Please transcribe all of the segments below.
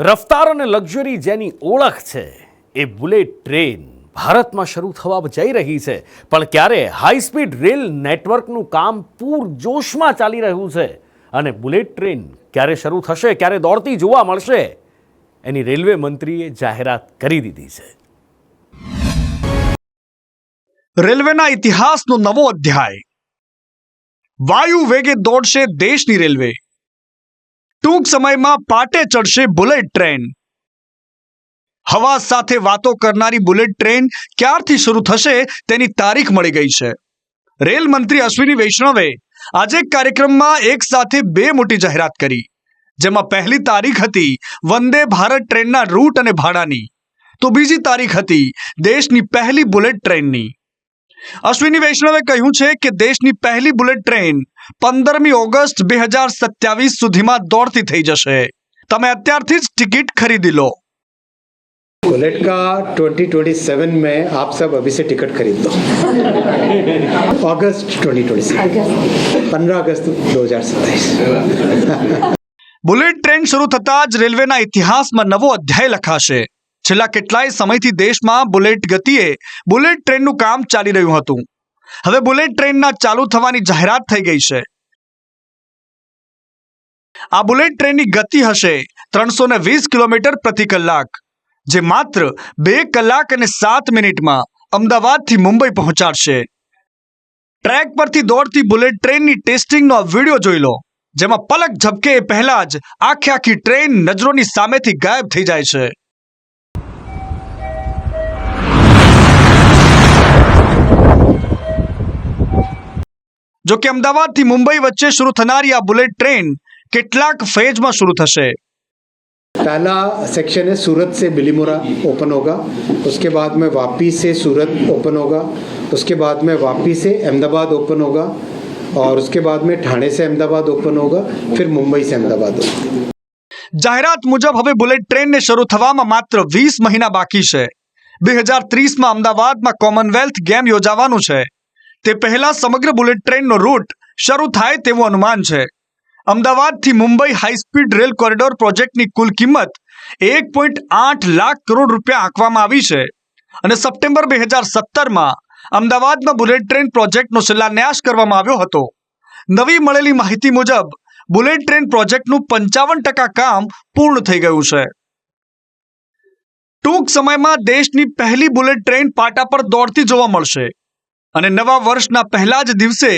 રફતાર અને લક્ઝરી જેની ઓળખ છે એ બુલેટ ટ્રેન ભારતમાં શરૂ થવા જઈ રહી છે, પણ ક્યારે હાઈ સ્પીડ રેલ નેટવર્કનું કામ પૂરજોશમાં ચાલી રહ્યું છે અને બુલેટ ટ્રેન ક્યારે શરૂ થશે, ક્યારે દોડતી જોવા મળશે, એની રેલવે મંત્રીએ જાહેરાત કરી દીધી છે. રેલવેના ઇતિહાસનો નવો અધ્યાય. વાયુ વેગે દોડશે દેશની રેલવે. ટૂંક સમયમાં પાટે ચડશે બુલેટ ટ્રેન. હવા સાથે વાતો કરનારી બુલેટ ટ્રેન ક્યારથી શરૂ થશે તેની તારીખ મળી ગઈ છે. રેલ મંત્રી અશ્વિની વૈષ્ણવે આજે એક કાર્યક્રમમાં એક સાથે બે મોટી જાહેરાત કરી, જેમાં પહેલી તારીખ હતી વંદે ભારત ટ્રેનના રૂટ અને ભાડાની, તો બીજી તારીખ હતી દેશની પહેલી બુલેટ ટ્રેનની. અશ્વિની વૈષ્ણવે કહ્યું છે કે દેશની પહેલી બુલેટ ટ્રેન 15મી ઓગસ્ટ 2027 સુધીમાં દોડતી થઈ જશે. તમે અત્યારથી જ ટિકિટ ખરીદી લો. बुलेट का 2027 में आप सब अभी से टिकट खरीद लो. अगस्त 2027, 15 अगस्त 2027. બુલેટ ટ્રેન શરૂ થતાં જ રેલવેના ઇતિહાસમાં નવો અધ્યાય લખાશે. છેલ્લા કેટલાય સમયથી દેશમાં બુલેટ ગતિએ બુલેટ ટ્રેનનું કામ ચાલી રહ્યું હતું. હવે બુલેટ ટ્રેનના ચાલુ થવાની જાહેરાત થઈ ગઈ છે. આ બુલેટ ટ્રેનની ગતિ હશે 320 કિલોમીટર પ્રતિ કલાક, જે માત્ર 2 કલાક અને 7 મિનિટમાં અમદાવાદથી મુંબઈ પહોંચાડશે. ટ્રેક પરથી દોડતી બુલેટ ટ્રેનની ટેસ્ટિંગનો આ વિડીયો જોઈ લો, જેમાં પલક ઝબકે એ પહેલા જ આખી ટ્રેન નજરોની સામેથી ગાયબ થઈ જાય છે. જો કે અમદાવાદથી મુંબઈ વચ્ચે શરૂ થનારી આ બુલેટ ટ્રેન કેટલાક ફેઝમાં શરૂ થશે. पहला सेक्शन है सूरत से बिलीमोरा ओपन होगा, उसके बाद में वापी से सूरत ओपन होगा, उसके बाद में वापी से अहमदाबाद ओपन होगा और उसके बाद में ठाणे से अहमदाबाद ओपन होगा, फिर मुंबई से अहमदाबाद होगा. જાહેરાત મુજબ હવે બુલેટ ટ્રેનને શરૂ થવામાં માત્ર 20 મહિના બાકી છે. 2030માં અમદાવાદમાં કોમનવેલ્થ ગેમ યોજાવાનું છે. તે પહેલા સમગ્ર બુલેટ ટ્રેનનો રૂટ શરૂ થાય તેવું અનુમાન છે. અમદાવાદથી Mumbai high speed rail corridor પ્રોજેક્ટની કુલ કિંમત 1.8 લાખ કરોડ રૂપિયા આંકવામાં આવી છે અને સપ્ટેમ્બર 2017માં અમદાવાદમાં બુલેટ ટ્રેન પ્રોજેક્ટનો શિલાન્યાસ કરવામાં આવ્યો હતો. નવી મળેલી માહિતી મુજબ બુલેટ ટ્રેન પ્રોજેક્ટનું 55% કામ પૂર્ણ થઈ ગયું છે. ટૂંક સમયમાં દેશની પહેલી બુલેટ ટ્રેન પાટા પર દોડતી જોવા મળશે અને નવા વર્ષના પહેલા જ દિવસે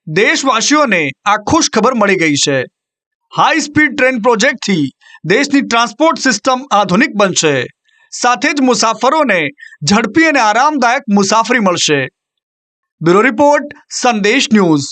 દેશવાસીઓને આ ખુશ ખબર મળી ગઈ છે. હાઈ સ્પીડ ટ્રેન પ્રોજેક્ટથી દેશની ટ્રાન્સપોર્ટ સિસ્ટમ આધુનિક બનશે, સાથે જ મુસાફરોને ઝડપી અને આરામદાયક મુસાફરી મળશે. બ્યુરો રિપોર્ટ, સંદેશ ન્યૂઝ.